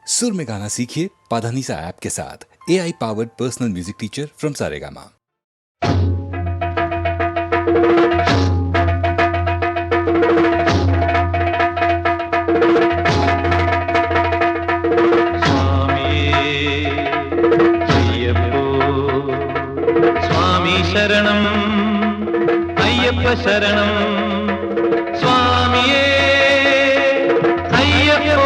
सुर में गाना सीखिए पाधानीसा ऐप के साथ। AI powered personal music teacher from Saregama. ശരണം അയ്യപ്പ ശരണം സ്വാമിയേ അയ്യപ്പോ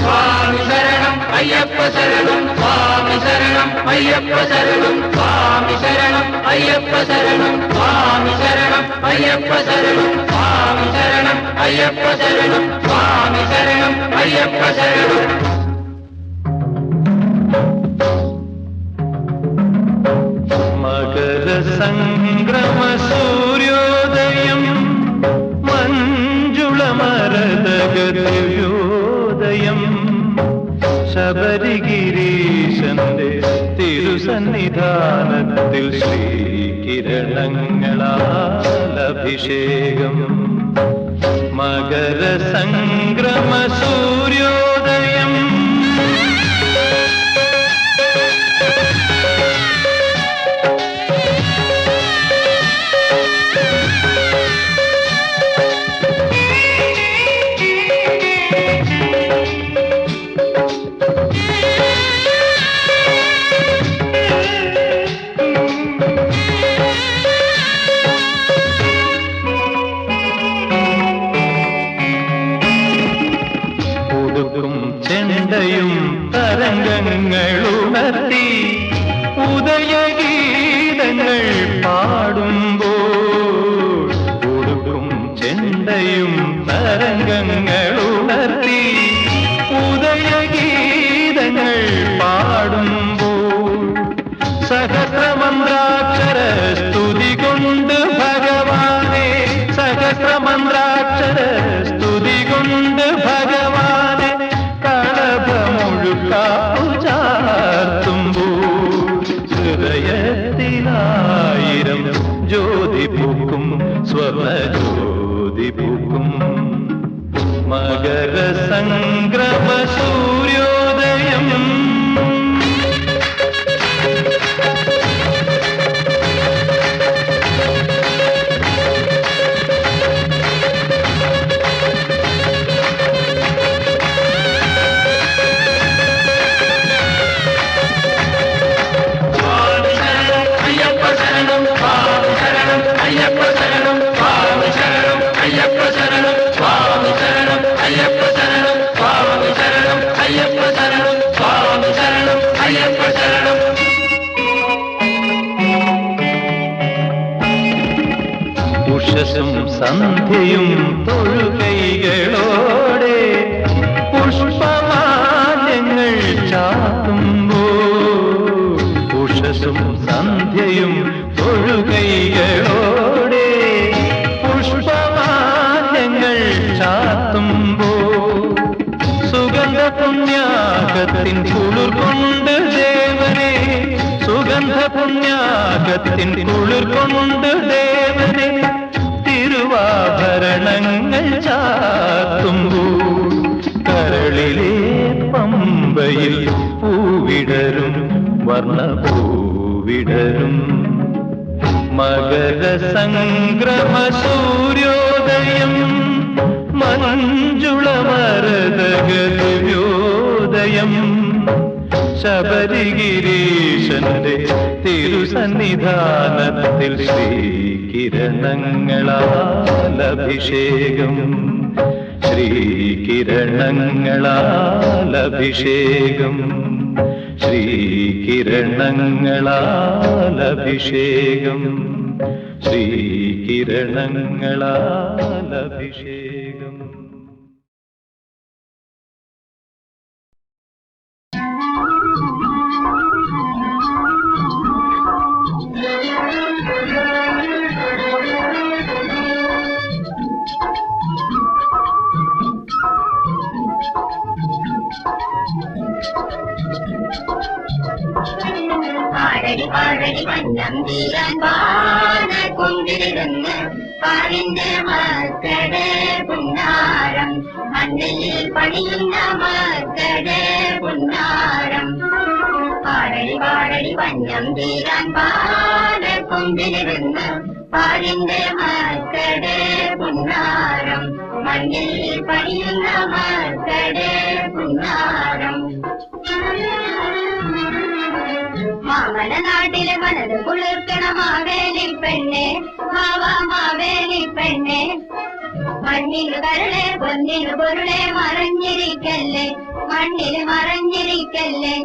സ്വാമി ശരണം അയ്യപ്പ ശരണം സ്വാമി ശരണം അയ്യപ്പ ശരണം സ്വാമി ശരണം അയ്യപ്പ ശരണം സ്വാമി ശരണം അയ്യപ്പ ശരണം സ്വാമി ശരണം അയ്യപ്പ ശരണം സ്വാമി ശരണം അയ്യപ്പ ശരണം. സംക്രമ സൂര്യോദയം മഞ്ജുളമരതഗദ്യോദയം ശബരിഗിരീശന്റെ തിരുസന്നിധാനത്തിൽ ശ്രീകിരണങ്ങളാൽ അഭിഷേകം. മകര സംക്രമ സൂര്യോദയം തരംഗങ്ങളുണർത്തി ഉദയഗീതങ്ങൾ പാടുമ്പോൾ കൊടുക്കും ചെണ്ടയും തരംഗങ്ങളുണർത്തി ഉദയഗീതങ്ങൾ പാടുമ്പോൾ സഹസ്രമന്ത്രാക്ഷര സ്തുതി കൊണ്ട് ഭഗവാനെ സഹസ്രമന്ത്രാക്ഷര സ്തുതി കൊണ്ട് ഭഗവാനെ ഹൃദയത്തിലായിരം ജ്യോതി പൂക്കും സ്വർണ ജ്യോതി പൂക്കും. മകര സംക്രമ സൂര്യോദയം ഉഷസും സന്ധ്യയും തൊഴുകൈകളോടെ പുഷ്പമാല്യങ്ങൾ ചാത്തുമ്പോൾ ഉഷസും സന്ധ്യയും തൊഴുകൈകളോടെ പുഷ്പമാല്യങ്ങൾ ചാത്തുമ്പോൾ സുഗന്ധ പുണ്യാകത്തിൻ കുളിർ കൊണ്ട് ദേവനെ സുഗന്ധ പുണ്യാകത്തിൻ കുളിർ കൊണ്ട് ദേവനെ തിരുവാഭരണങ്ങൾ ചാത്തുമ്പോൾ കരളിലെ പമ്പയിൽ പൂവിടരും വർണ്ണപൂവിടരും. മകര സംക്രമ സൂര്യോദയം മഞ്ജുളമരതഗദ്യോദയം ശബരിഗിരീശന്റെ തിരുസന്നിധാനത്തിൽ ശ്രീകിരണങ്ങളാൽ അഭിഷേകം. ശ്രീകിരണങ്ങളാൽ അഭിഷേകം. ശ്രീകിരണങ്ങളാൽ അഭിഷേകം. ശ്രീകിരണങ്ങളാൽ അഭിഷേകം. ആരടി ആരടി മഞ്ഞം വീരൻ വാന കൊണ്ടിരുന്ന് പാലിന്റെ മക്കളുടെ പുന്നാരം, മണ്ണിൽ പണിയുന്ന മക്കളുടെ പുന്നാരം. പാടടി പാടടി പഞ്ഞം തീരാൻ പാലക്കൊമ്പിലിരുന്ന് പാലിന്റെ മക്കളുടെ പുന്നാരം, മണ്ണിൽ പണിയുന്ന മക്കളുടെ പുന്നാരം. മാമന നാട്ടിലെ മനത് കുളിർക്കണ മാവേലി പെണ്ണെ, മാവേലി പെണ്ണെ. മണ്ണിന് കരളെ പൊന്നിന് പൊരുളെ മറഞ്ഞിരിക്കല്ലേ, മണ്ണിന് മറഞ്ഞിരിക്കല്ലേ.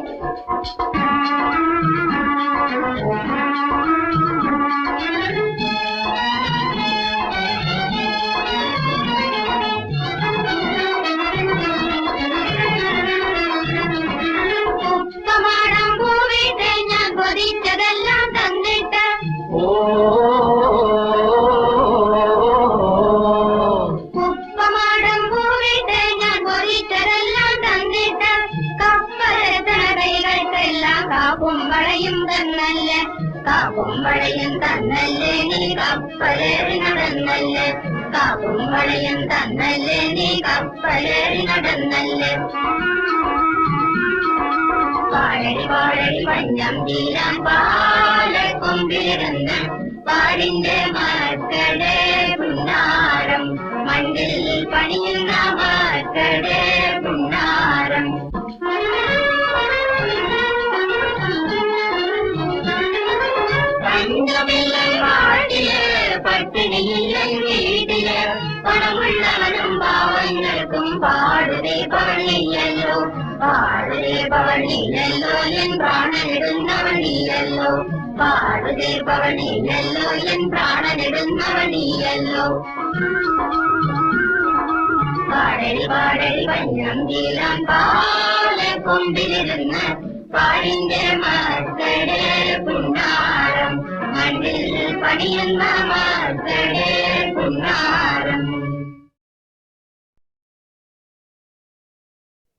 ഉപ്പമാടം പൂവിട്ട് ഞാൻ കൊതിച്ചതെല്ലാം തന്നിട്ട്, ഉപ്പമാടം പൂവിട്ട് ഞാൻ കൊതിച്ചതെല്ലാം തന്നിട്ട്, കപ്പലെത്തണ കൈകൾക്കെല്ലാം കാപ്പും വളയും തന്നല്ലേ, കാപ്പും വളയും തന്നല്ലേ നീ കപ്പലേറി നടന്നല്ലേ, കാപ്പും വളയും തന്നല്ലേ നീ കപ്പലേറി നടന്നല്ലേ. പാടടി പാടടി പഞ്ഞം തീരാൻ പാലക്കൊമ്പിലിരുന്ന് പാലിന്റെ മക്കളുടെ പുന്നാരം, മണ്ണിൽ പണിയുന്ന മക്കളുടെ പുന്നാരം. പഞ്ചമില്ലൻ പാട്ടില് പട്ടിണിയില്ലൻ വീട്ടില്, പണമുള്ളവനും പാവങ്ങൾക്കും പാടുതേ പവണിയല്ലോ, പാടുതേ പവണിയല്ലോ എൻ പ്രാണനിടുന്നവണിയല്ലോ, പാടുതേ പവണിയല്ലോ എൻ പ്രാണനിടുന്നവണിയല്ലോ. പാടടി പാടടി പഞ്ഞം തീരാൻ പാലക്കൊമ്പിലിരുന്ന് പാലിന്റെ മക്കളുടെ പുന്നാരം, മണ്ണിൽ പണിയുന്ന മക്കളുടെ പുന്നാരം.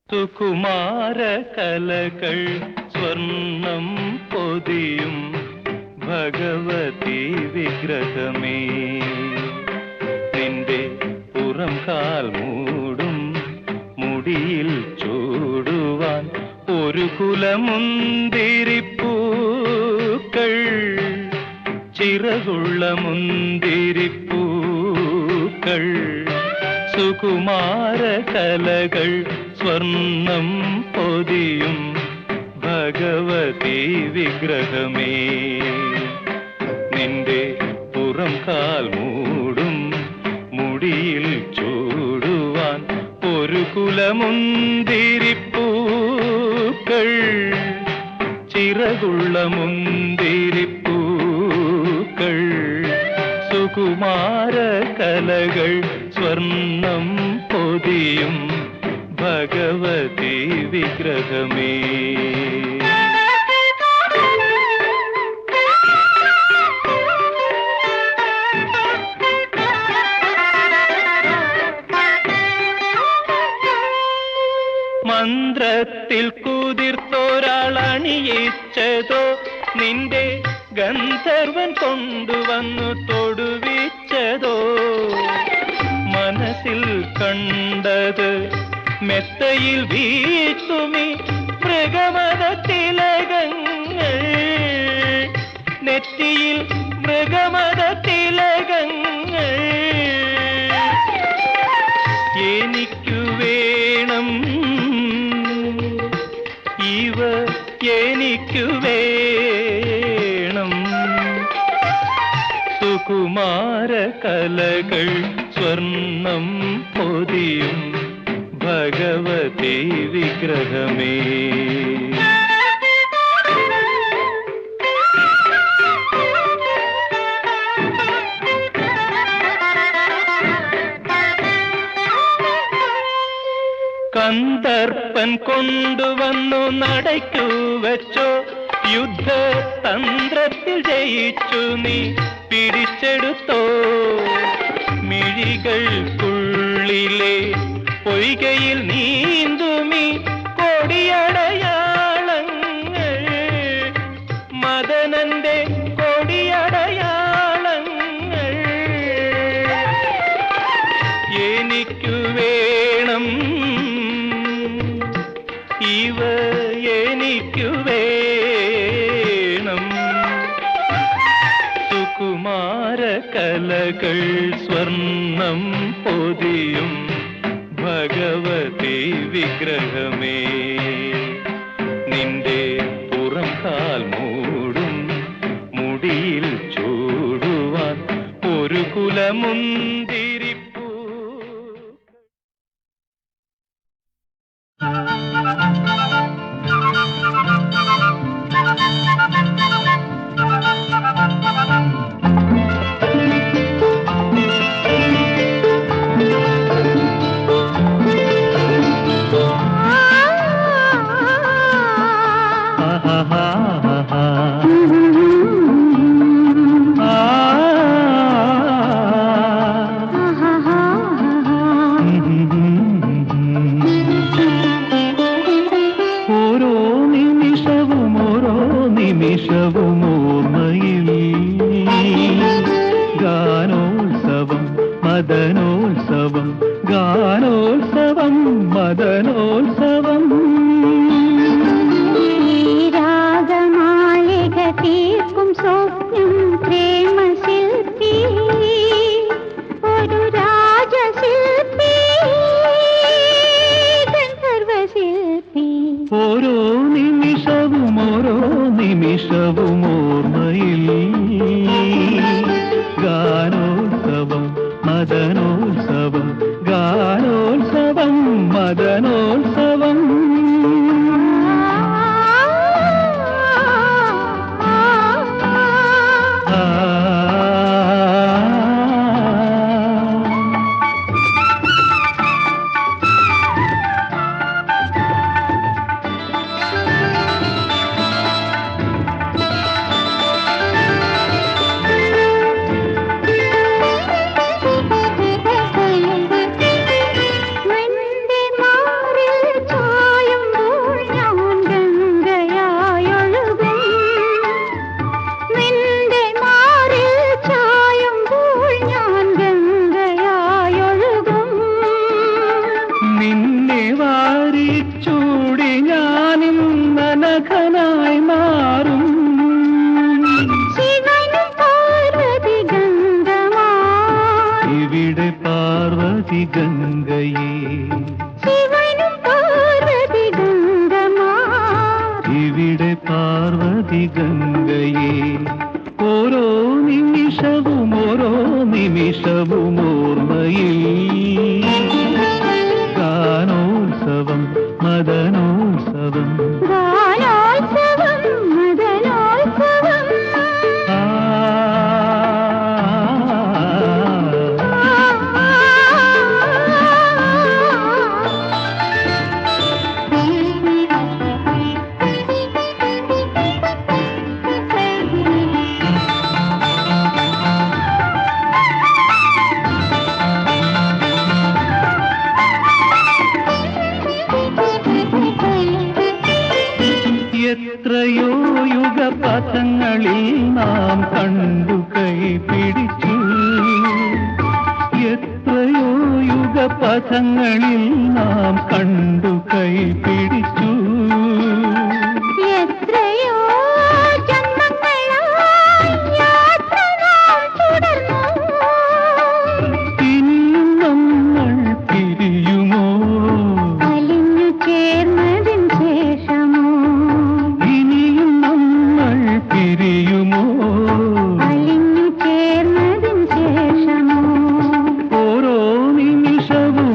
സുകുമാര കലകൾ സ്വർണം പൊതിയും ഭഗവതി വിഗ്രഹമേ, നിന്റെ പുറം കാൽ മൂടും മുടിയിൽ ചൂടുവാൻ ഒരു കുലമുന്തിരിപ്പൂക്കൾ, ചിറകുള്ള മുന്തിരിപ്പൂക്കൾ. സുകുമാര കലകൾ സ്വർണം പൊതിയും ഭഗവതി വിഗ്രഹമേ, നിന്റെ പുറം കാൽ മൂടും മുടിയിൽ ചൂടുവാൻ ഒരു കുലമുന്തിരിപ്പൂക്കൾ, ചിറകുള്ള മുന്തിരിപ്പൂക്കൾ. സുകുമാര കലകൾ സ്വർണം പൊതിയും ഭഗവതി വിഗ്രഹമേ. മന്ത്രത്തിൽ കുതിർത്തൊരാളണിയിച്ചതോ നിന്റെ ഗന്ധർവൻ കൊണ്ടുവന്നു തൊടുവിച്ചതോ, മനസ്സിൽ കണ്ടത് മെത്തയിൽ വീഴ്ത്തുമി മൃഗമത തിലകങ്ങൾ, നെറ്റിയിൽ മൃഗമത തിലകങ്ങൾ. എനിക്കു വേണം ഇവ, എനിക്കു വേണം. സുകുമാര കലകൾ സ്വർണം പൊതിയും ഭഗവതി വിഗ്രഹമേ. കന്ദർപ്പൻ കൊണ്ടുവന്നു നടയ്ക്കു വച്ചോ, യുദ്ധതന്ത്രത്തിൽ ജയിച്ചു നീ പിടിച്ചെടുത്തോ. മിഴികൾക്കുള്ളിലെ പൊയ്കയിൽ നീന്തുമീ കൊടിയടയാളങ്ങൾ, മദനന്റെ കൊടിയടയാളങ്ങൾ. ഇവ എനിക്കു വേണം. സുകുമാര കലകൾ സ്വർണം പൊതിയും ഭഗവതി വിഗ്രഹമേ, നിന്റെ പുറം കാൽ മൂടും മുടിയിൽ ചൂടുവാൻ ഒരു കുലമുന്തിരിപ്പൂ. മദനോത്സവം ഗാനോത്സവം മദനോത്സവം. രാഗമാലിക തീർക്കും സ്വപ്നം പ്രേമശില്പി, ഒരു രാജശില്പി, ഗന്ധർവശില്പി. ഓരോ നിമിഷവും ഓർമ്മയിൽ ഗാനോത്സവം മദനോത്സവം ഗാനോത്സവം മദനോത്സവം. എത്രയോ യുഗപഥങ്ങളിൽ നാം കണ്ടു കൈ പിടിച്ചു, എത്രയോ യുഗപഥങ്ങളിൽ നാം കണ്ടു കൈ പിടിച്ചു. എത്രയോ ജന്മങ്ങളായി യാത്ര നാം തുടർന്നു, ഇനിയും നമ്മൾ പിരിയുമോ? അലിഞ്ഞു ചേർന്നതിൻ ശേഷമോ? ഇനിയും നമ്മൾ പിരിയുമോ? അലിഞ്ഞു ചേർന്നതിൻ ശേഷമോ? ഓരോ നിമിഷവും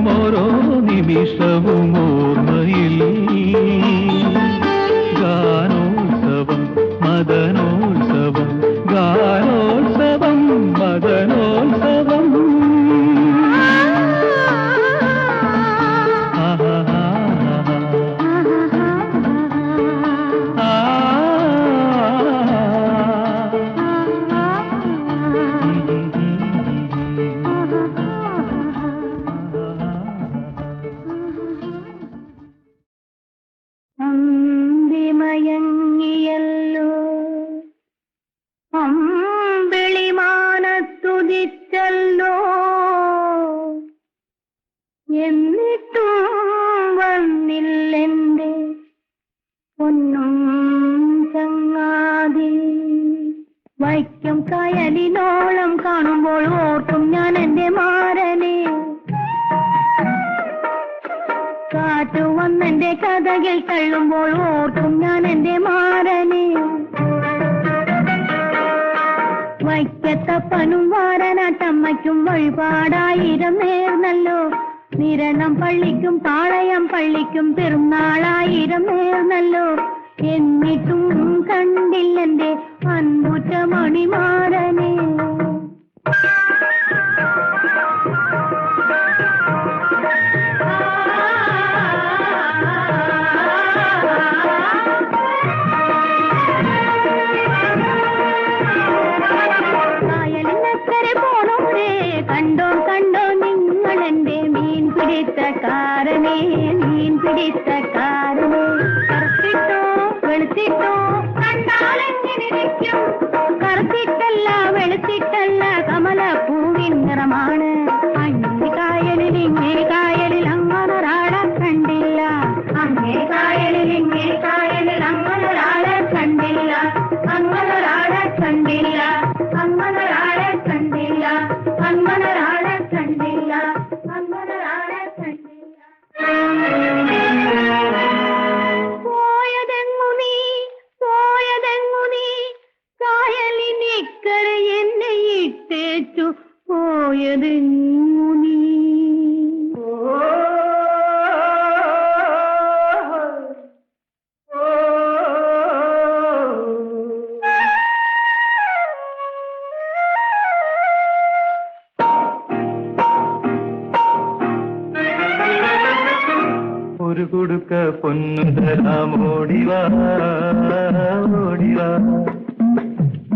വൈക്കം കായലിനോളം കാണുമ്പോൾ ഓർക്കും ഞാൻ എന്റെ മാരനെ. കാറ്റു വന്നെന്റെ കഥകൾ തള്ളുമ്പോൾ ഓർക്കും ഞാൻ എന്റെ മാരനെ. വൈക്കത്തപ്പനും വാരനാട്ടമ്മയ്ക്കും വഴിപാടായിരം നേർന്നല്ലോ. നിരണം പള്ളിക്കും പാളയം പള്ളിക്കും പെരുന്നാളായിരം നേർന്നല്ലോ. എന്നിട്ടും കണ്ടില്ലെന്റെ അൻപുറ്റ മണിമാരനെ. കായലിനക്കരെ പോണോരേ, കണ്ടോ കണ്ടോ നിങ്ങളെന്റെ മീൻ പിടിത്തക്കാരനെ, മീൻ പിടിത്തക്കാരനെ. കറുത്തിട്ടോ വെളുത്തിട്ടോ കണ്ടാലെങ്ങനിരിക്കും? കറുത്തിട്ടല്ല വെളുത്തിട്ടല്ല കമലപ്പൂവിൻ നിറമാണ്. അങ്ങേ കായലിൽ ഇങ്ങേ കായലിൽ അങ്ങനൊരാളെ കണ്ടില്ല. അങ്ങേ കായലിൽ ഇങ്ങേ കായലിൽ അങ്ങനൊരാളെ കണ്ടില്ല. അങ്ങനൊരാളെ കണ്ടില്ല. അങ്ങനൊരാളെ കണ്ടില്ല. അങ്ങനൊരാളെ കണ്ടില്ല. അങ്ങനൊരാളെ കണ്ടില്ല. പോയതെങ്ങു നീ, പോയതെങ്ങു നീ, കായലിനിക്കരെ എന്നെ ഇട്ടേച്ചു പോയതെങ്ങു നീ. ഒരു കുടുക്ക പൊന്നു തരാം ഓടിവാ, ഓടിവാ.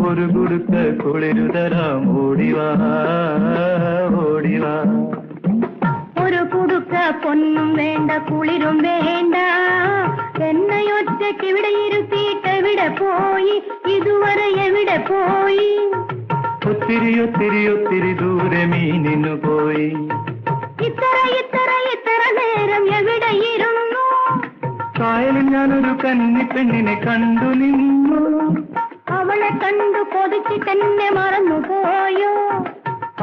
ഒരു കുടുക്ക കുളിരു തരാം ഓടിവാ, ഓടിവാ. ഒരു കുടുക്ക പൊന്നും വേണ്ട കുളിരും വേണ്ട, എന്നയൊറ്റയ്ക്ക് ഇവിടെ ഇരുത്തിയിട്ട് എവിടെ പോയി? ഇതുവരെ എവിടെ പോയി? ഒത്തിരി ഒത്തിരി ഒത്തിരി ദൂരെ മീനിനു പോയി. ഇത്ര ഇത്ര ഇത്ര നേരം എവിടെ ഇരുന്നു? കായലിൽ ഞാനൊരു കന്നി പെണ്ണിനെ കണ്ടു നിന്നു. അവളെ കണ്ടു കൊതിച്ചിട്ടെന്നെ മറന്നു പോയോ?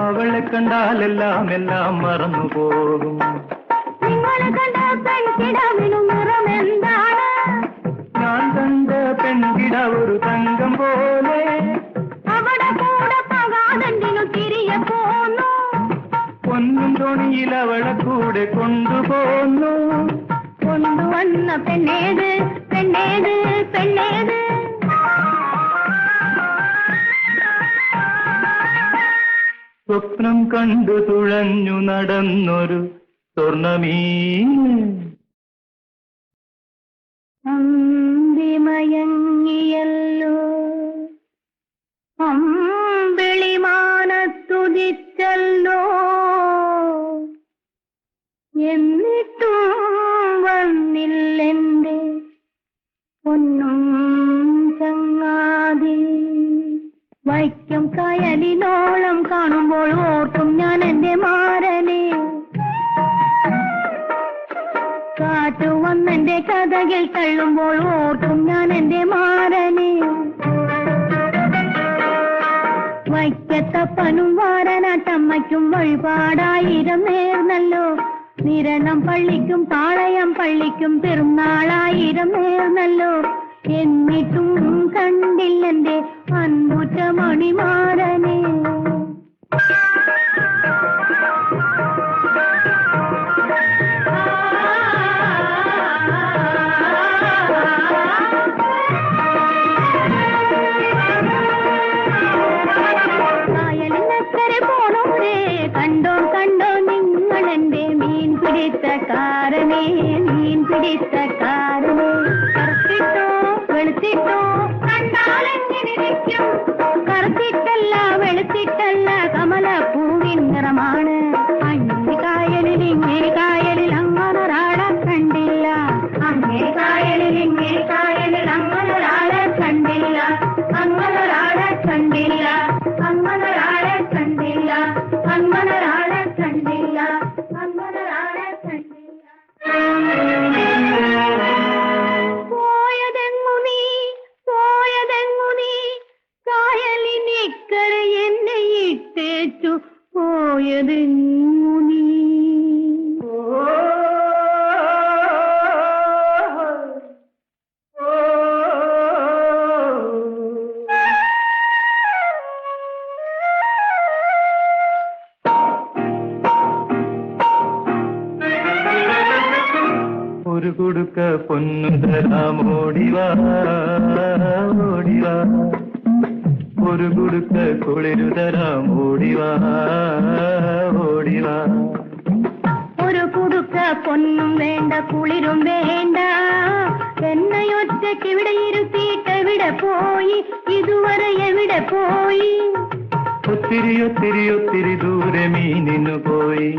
അവളെ കണ്ടാലെല്ലാം എല്ലാം മറന്നു പോകും. നിങ്ങളെ കണ്ട പെൺകിടാവിനു നിറം എന്താണ്? ഞാൻ കണ്ട പെൺകിട ഒരു തങ്കം പോലെ. അവിടെ കൂടെ പകാതണ്ടിനു തിരികെ പോന്നു. പൊന്നും തോണിയിൽ അവളെ കൂടെ കൊണ്ടുപോന്നു. കൊണ്ടുവന്ന പെണ്ണേത്, പെണ്ണേത്, പെണ്ണേത്? സ്വപ്നം കണ്ടു തുഴഞ്ഞു നടന്നൊരു സ്വർണമീൻ. അന്തിമയങ്ങിയല്ലോ, അമ്പിളിമാനത്തുതിച്ചല്ലോ, എന്നിട്ടും വന്നില്ലെന്റെ പൊന്നും ചങ്ങാതി. വൈക്കം കായലിനോളം കാണുമ്പോൾ ഓർക്കും ഞാൻ എന്റെ മാരനെ. കാറ്റു വന്നെന്റെ കഥകൾ തള്ളുമ്പോൾ ഓർക്കും ഞാൻ എന്റെ മാരനെ. വൈക്കത്തപ്പനും വാരനാട്ടമ്മയ്ക്കും വഴിപാടായിരം നേർന്നല്ലോ. നിരണം പള്ളിക്കും പാളയം പള്ളിക്കും പെരുന്നാളായിരം നേർന്നല്ലോ. എന്നിട്ടും കണ്ടില്ലെന്റെ അൻപുറ്റ മണിമാരനെ. കായലിനക്കരെ പോണോരേ, കണ്ടോ കണ്ടോ നിങ്ങളെന്റെ മീൻ പിടിത്തക്കാരനെ, മീൻ പിടിത്തക്കാരനെ. കറുത്തിട്ടോ വെളുത്തിട്ടോ കണ്ടാലെങ്ങനിരിക്കും? കറുത്തിട്ടല്ല വെളുത്തിട്ടല്ല കമലപ്പൂവിൻ നിറമാണ്. അങ്ങേ കായലിൽ ഇങ്ങേ കായലിൽ അങ്ങനൊരാളെ കണ്ടില്ല. അങ്ങേ കായലിൽ ഇങ്ങേ കായലിൽ അങ്ങനൊരാളെ കണ്ടില്ല. അങ്ങനൊരാളെ കണ്ടില്ല. അങ്ങനൊരാളെ കണ്ടില്ല. അങ്ങനൊരാളെ കണ്ടില്ല. അങ്ങനൊരാളെ കണ്ടില്ല. പോയതെങ്ങു നീ, കുടുക്ക പൊന്നു തരാം ഓടിവാ ഓടിവാ ഒരു കുടുക്ക കുളിരു തരാം ഓടിവാ ഓടിവാ ഒരു കുടുക്ക പൊന്നും വേണ്ട കുളിരും വേണ്ട എന്നയൊറ്റയ്ക്ക് ഇവിടെ ഇരുത്തിയിട്ട് എവിടെ പോയി ഇതുവരെ എവിടെ പോയി ഒത്തിരി ഒത്തിരി ഒത്തിരി ദൂരെ മീനിന്നു പോയി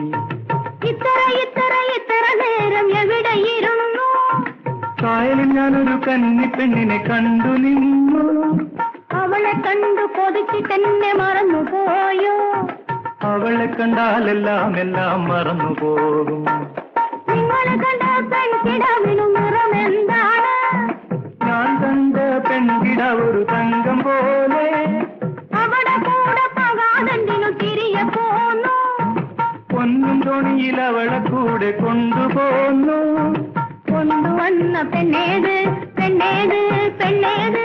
ഇത്ര ഇത്ര ഇത്ര നേരം എവിടെ ഇരുന്നു കായലിൽ ഞാനൊരു കന്നി പെണ്ണിനെ കണ്ടു നിന്നു അവളെ കണ്ടു കൊതിച്ചിട്ടെന്നെ മറന്നു പോയോ അവളെ കണ്ടാലെല്ലാം എല്ലാം മറന്നു പോകും നിങ്ങളെ കണ്ട പെൺകിടാവിനു നിറം എന്താണ് ഞാൻ കണ്ട പെൺകിട ഒരു തങ്കം പോലെ അവിടെ കൂടെ പകാതണ്ടിനു തിരികെ പോന്നു പൊന്നും തോണിയിൽ അവളെ കൂടെ കൊണ്ടുപോന്നു കൊണ്ടുവന്ന പെണ്ണേത് പെണ്ണേത് പെണ്ണേത്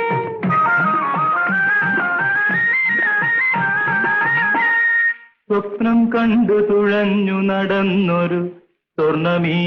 സ്വപ്നം കണ്ടു തുഴഞ്ഞു നടന്നൊരു സ്വർണമീ